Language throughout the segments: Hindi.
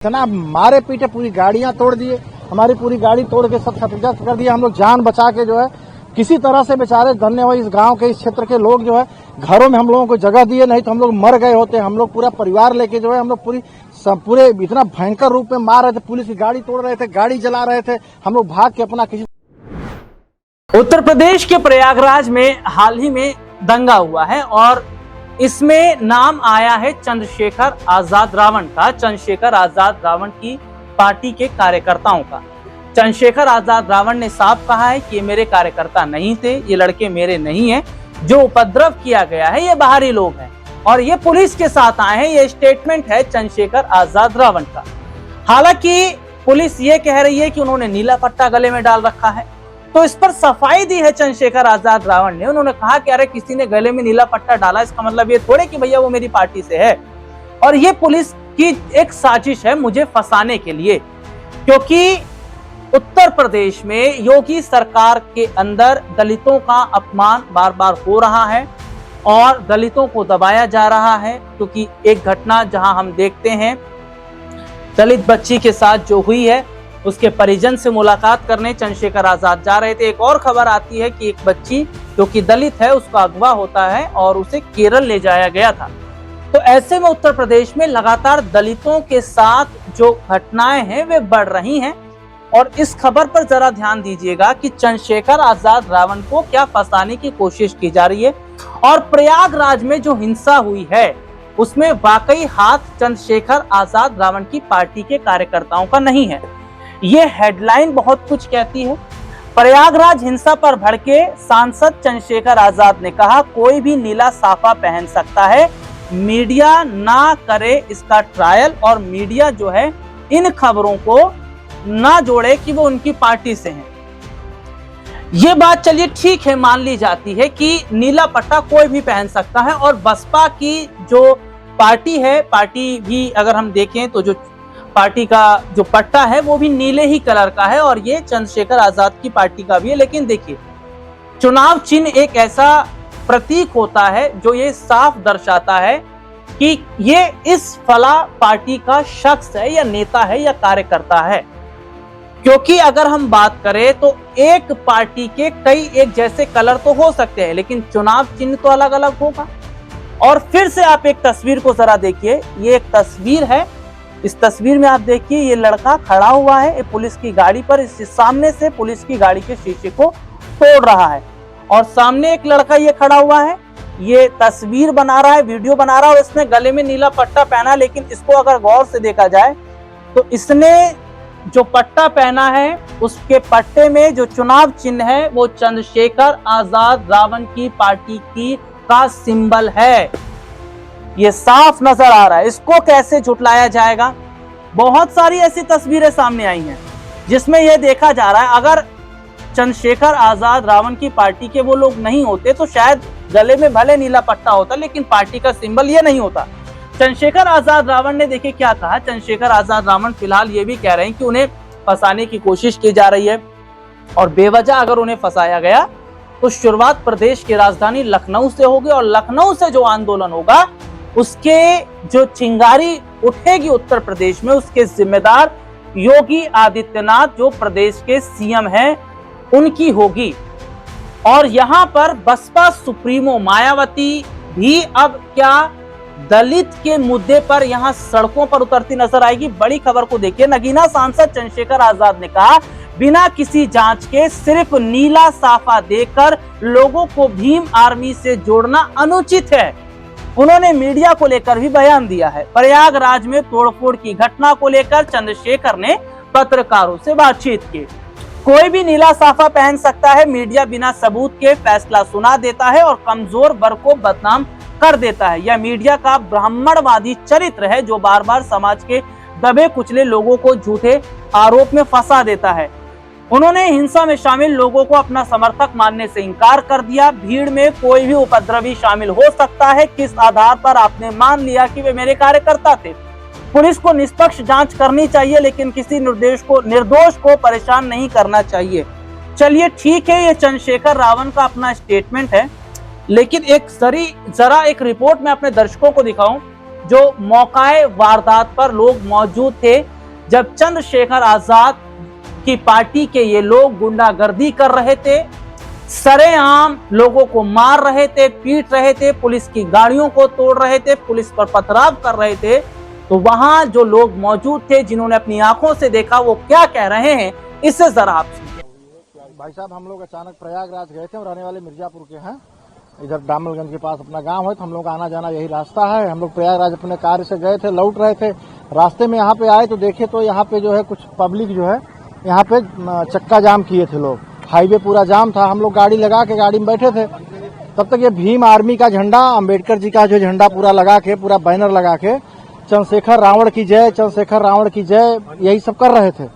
इतना मारे पीटे पूरी गाड़ियां तोड़ दिए, हमारी पूरी गाड़ी तोड़ के सब क्षतिग्रस्त कर दिया। हम लोग जान बचा के जो है किसी तरह से बेचारे धन्य हुए इस गांव के इस क्षेत्र के लोग जो है घरों में हम लोगों को जगह दिए, नहीं तो हम लोग मर गए होते। हम लोग पूरा परिवार लेके जो है हम लोग पूरे इतना भयंकर रूप में मार रहे थे, पुलिस की गाड़ी तोड़ रहे थे, गाड़ी जला रहे थे, हम लोग भाग के अपना किसी। उत्तर प्रदेश के प्रयागराज में हाल ही में दंगा हुआ है और इसमें नाम आया है चंद्रशेखर आजाद रावण का। चंद्रशेखर आजाद रावण की पार्टी के कार्यकर्ताओं का। चंद्रशेखर आजाद रावण ने साफ कहा है कि ये मेरे कार्यकर्ता नहीं थे, ये लड़के मेरे नहीं हैं, जो उपद्रव किया गया है ये बाहरी लोग हैं और ये पुलिस के साथ आए हैं। ये स्टेटमेंट है चंद्रशेखर आजाद रावण का। हालांकि पुलिस ये कह रही है कि उन्होंने नीला पट्टा गले में डाल रखा है, तो इस पर सफाई दी है चंद्रशेखर आजाद रावण ने। उन्होंने कहा कि अरे किसी ने गले में नीला पट्टा डाला, इसका मतलब ये थोड़े कि भैया वो मेरी पार्टी से है और ये पुलिस की एक साजिश है मुझे फंसाने के लिए, क्योंकि उत्तर प्रदेश में योगी सरकार के अंदर दलितों का अपमान बार बार हो रहा है और दलितों को दबाया जा रहा है। क्योंकि एक घटना जहां हम देखते हैं दलित बच्ची के साथ जो हुई है, उसके परिजन से मुलाकात करने चंद्रशेखर आजाद जा रहे थे। एक और खबर आती है कि एक बच्ची जो कि दलित है उसका अगवा होता है और उसे केरल ले जाया गया था। तो ऐसे में उत्तर प्रदेश में लगातार दलितों के साथ जो घटनाएं हैं वे बढ़ रही हैं और इस खबर पर जरा ध्यान दीजिएगा कि चंद्रशेखर आजाद रावण को क्या फंसाने की कोशिश की जा रही है। और प्रयागराज में जो हिंसा हुई है उसमें वाकई हाथ चंद्रशेखर आजाद रावण की पार्टी के कार्यकर्ताओं का नहीं है। ये हेडलाइन बहुत कुछ कहती है। प्रयागराज हिंसा पर भड़के सांसद चंद्रशेखर आजाद ने कहा कोई भी नीला साफा पहन सकता है, मीडिया ना करे इसका ट्रायल और मीडिया जो है इन खबरों को ना जोड़े कि वो उनकी पार्टी से हैं। ये बात चलिए ठीक है, मान ली जाती है कि नीला पट्टा कोई भी पहन सकता है और बसपा की जो पार्टी है, पार्टी भी अगर हम देखें तो जो पार्टी का जो पट्टा है वो भी नीले ही कलर का है और ये चंद्रशेखर आजाद की पार्टी का भी है। लेकिन देखिए, चुनाव चिन्ह एक ऐसा प्रतीक होता है जो ये साफ दर्शाता है कि ये इस फला पार्टी का शख्स है या नेता है या कार्यकर्ता है। क्योंकि अगर हम बात करें तो एक पार्टी के कई एक जैसे कलर तो हो सकते हैं, लेकिन चुनाव चिन्ह तो अलग अलग होगा। और फिर से आप एक तस्वीर को जरा देखिए, ये एक तस्वीर है। इस तस्वीर में आप देखिए ये लड़का खड़ा हुआ है पुलिस की गाड़ी पर, इस सामने से पुलिस की गाड़ी के शीशे को तोड़ रहा है और सामने एक लड़का ये खड़ा हुआ है, ये तस्वीर बना रहा है, वीडियो बना रहा है और इसने गले में नीला पट्टा पहना। लेकिन इसको अगर गौर से देखा जाए तो इसने जो पट्टा पहना है उसके पट्टे में जो चुनाव चिन्ह है वो चंद्रशेखर आजाद रावण की पार्टी की का सिंबल है। ये साफ नजर आ रहा है, इसको कैसे झुटलाया जाएगा। बहुत सारी ऐसी तस्वीरें सामने आई हैं जिसमें यह देखा जा रहा है अगर चंद्रशेखर आजाद रावण की पार्टी के वो लोग नहीं होते तो शायद गले में भले नीला पट्टा होता लेकिन पार्टी का सिंबल ये नहीं होता। चंद्रशेखर आजाद रावण ने देखिए क्या कहा। चंद्रशेखर आजाद रावण फिलहाल ये भी कह रहे हैं कि उन्हें फंसाने की कोशिश की जा रही है और बेवजह अगर उन्हें फंसाया गया तो शुरुआत प्रदेश की राजधानी लखनऊ से होगी और लखनऊ से जो आंदोलन होगा उसके जो चिंगारी उठेगी उत्तर प्रदेश में उसके जिम्मेदार योगी आदित्यनाथ जो प्रदेश के सीएम हैं उनकी होगी। और यहाँ पर बसपा सुप्रीमो मायावती भी अब क्या दलित के मुद्दे पर यहाँ सड़कों पर उतरती नजर आएगी। बड़ी खबर को देखिए, नगीना सांसद चंद्रशेखर आजाद ने कहा बिना किसी जांच के सिर्फ नीला साफा देकर लोगों को भीम आर्मी से जोड़ना अनुचित है। उन्होंने मीडिया को लेकर भी बयान दिया है। प्रयागराज में तोड़फोड़ की घटना को लेकर चंद्रशेखर ने पत्रकारों से बातचीत की। कोई भी नीला साफा पहन सकता है, मीडिया बिना सबूत के फैसला सुना देता है और कमजोर वर्ग को बदनाम कर देता है। यह मीडिया का ब्राह्मणवादी चरित्र है जो बार बार समाज के दबे कुचले लोगों को झूठे आरोप में फंसा देता है। उन्होंने हिंसा में शामिल लोगों को अपना समर्थक मानने से इनकार कर दिया। भीड़ में कोई भी उपद्रवी शामिल हो सकता है, किस आधार पर आपने मान लिया कि वे मेरे कार्यकर्ता थे। पुलिस को निष्पक्ष जांच करनी चाहिए लेकिन किसी निर्दोष को परेशान नहीं करना चाहिए। चलिए ठीक है, ये चंद्रशेखर रावण का अपना स्टेटमेंट है, लेकिन जरा एक रिपोर्ट मैं अपने दर्शकों को दिखाऊं जो मौकाए वारदात पर लोग मौजूद थे, जब चंद्रशेखर आजाद की पार्टी के ये लोग गुंडागर्दी कर रहे थे, सरेआम लोगों को मार रहे थे, पीट रहे थे, पुलिस की गाड़ियों को तोड़ रहे थे, पुलिस पर पथराव कर रहे थे, तो वहां जो लोग मौजूद थे जिन्होंने अपनी आंखों से देखा वो क्या कह रहे हैं, इससे जरा आप सुनिए। भाई साहब, हम लोग अचानक प्रयागराज गए थे और रहने वाले मिर्जापुर के हैं। इधर डामलगंज के पास अपना गांव है, तो हम लोग आना जाना यही रास्ता है। हम लोग प्रयागराज अपने कार्य से गए थे, लौट रहे थे, रास्ते में यहाँ पे आए तो देखे तो यहाँ पे जो है कुछ पब्लिक जो है यहाँ पे चक्का जाम किए थे लोग। हाईवे पूरा जाम था। हम लोग गाड़ी लगा के गाड़ी में बैठे थे, तब तक ये भीम आर्मी का झंडा, अम्बेडकर जी का जो झंडा पूरा लगा के, पूरा बैनर लगा के, चंद्रशेखर रावण की जय, चंद्रशेखर रावण की जय, यही सब कर रहे थे।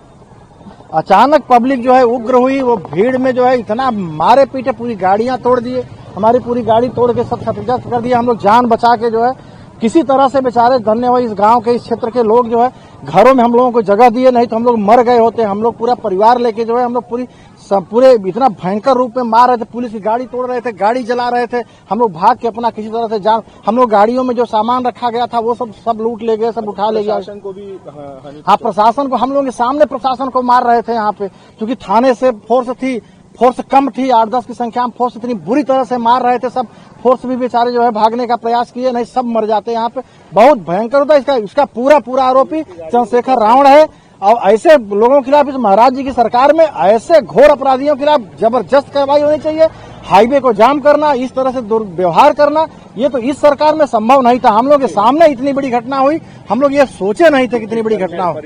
अचानक पब्लिक जो है उग्र हुई। वो भीड़ में जो है इतना मारे पीटे, पूरी गाड़ियां तोड़ दिए, हमारी पूरी गाड़ी तोड़ के सब क्षतिग्रस्त कर दिया। हम लोग जान बचा के जो है किसी तरह से बेचारे धन्य हुए। इस गांव के, इस क्षेत्र के लोग जो है घरों में हम लोगों को जगह दिए, नहीं तो हम लोग मर गए होते। हम लोग पूरा परिवार लेके जो है हम लोग पूरे इतना भयंकर रूप में मार रहे थे। पुलिस की गाड़ी तोड़ रहे थे, गाड़ी जला रहे थे। हम लोग भाग के अपना किसी तरह से जान, हम लोग गाड़ियों में जो सामान रखा गया था वो सब लूट ले गए, सब उठा ले गया। प्रशासन को भी हाँ, प्रशासन को, हम लोग के सामने प्रशासन को मार रहे थे यहाँ पे, क्योंकि थाने से फोर्स कम थी, 8-10 की संख्या में फोर्स इतनी बुरी तरह से मार रहे थे। सब फोर्स भी बेचारे जो है भागने का प्रयास किए, नहीं सब मर जाते यहाँ पे। बहुत भयंकर होता है। इसका पूरा आरोपी चंद्रशेखर रावण है। और ऐसे लोगों के खिलाफ, इस महाराज जी की सरकार में ऐसे घोर अपराधियों के खिलाफ जबरदस्त कार्रवाई होनी चाहिए। हाईवे को जाम करना, इस तरह से दुर्व्यवहार करना, ये तो इस सरकार में संभव नहीं था। हम लोग के सामने इतनी बड़ी घटना हुई, हम लोग ये सोचे नहीं थे कि इतनी बड़ी घटना हो।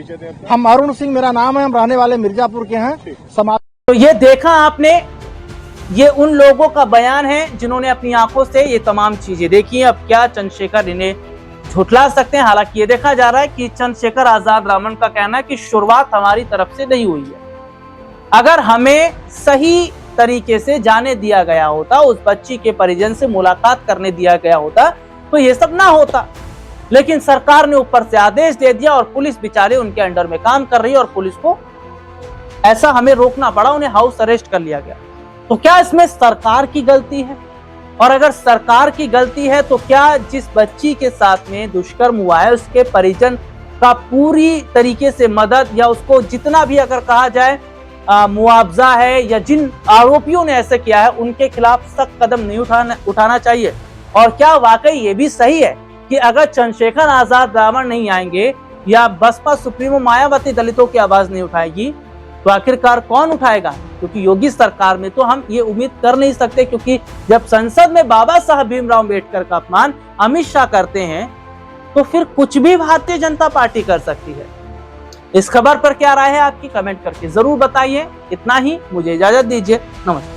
हम अरुण सिंह मेरा नाम है, हम रहने वाले मिर्जापुर के हैं। समाज तो ये देखा आपने, ये उन लोगों का बयान है जिन्होंने अपनी आंखों से ये तमाम चीजें देखी। अब क्या चंद्रशेखर इन्हें झुठला सकते हैं? हालांकि ये देखा जा रहा है कि चंद्रशेखर आजाद रावण का कहना है कि शुरुआत हमारी तरफ से नहीं हुई है। अगर हमें सही तरीके से जाने दिया गया होता, उस बच्ची के परिजन से मुलाकात करने दिया गया होता, तो ये सब ना होता। लेकिन सरकार ने ऊपर से आदेश दे दिया और पुलिस बेचारे उनके अंडर में काम कर रही है और पुलिस को ऐसा हमें रोकना पड़ा, उन्हें हाउस अरेस्ट कर लिया गया। तो क्या इसमें सरकार की गलती है? और अगर सरकार की गलती है तो क्या जिस बच्ची के साथ में दुष्कर्म हुआ है उसके परिजन का पूरी तरीके से मदद, या उसको जितना भी अगर कहा जाए मुआवजा है, या जिन आरोपियों ने ऐसे किया है उनके खिलाफ सख्त कदम नहीं उठाना चाहिए? और क्या वाकई ये भी सही है कि अगर चंद्रशेखर आजाद रावण नहीं आएंगे या बसपा सुप्रीमो मायावती दलितों की आवाज नहीं उठाएगी, तो आखिरकार कौन उठाएगा? क्योंकि योगी सरकार में तो हम ये उम्मीद कर नहीं सकते, क्योंकि जब संसद में बाबा साहब भीमराव अम्बेडकर का अपमान अमित शाह करते हैं तो फिर कुछ भी भारतीय जनता पार्टी कर सकती है। इस खबर पर क्या राय है आपकी? कमेंट करके जरूर बताइए। इतना ही, मुझे इजाजत दीजिए। नमस्कार।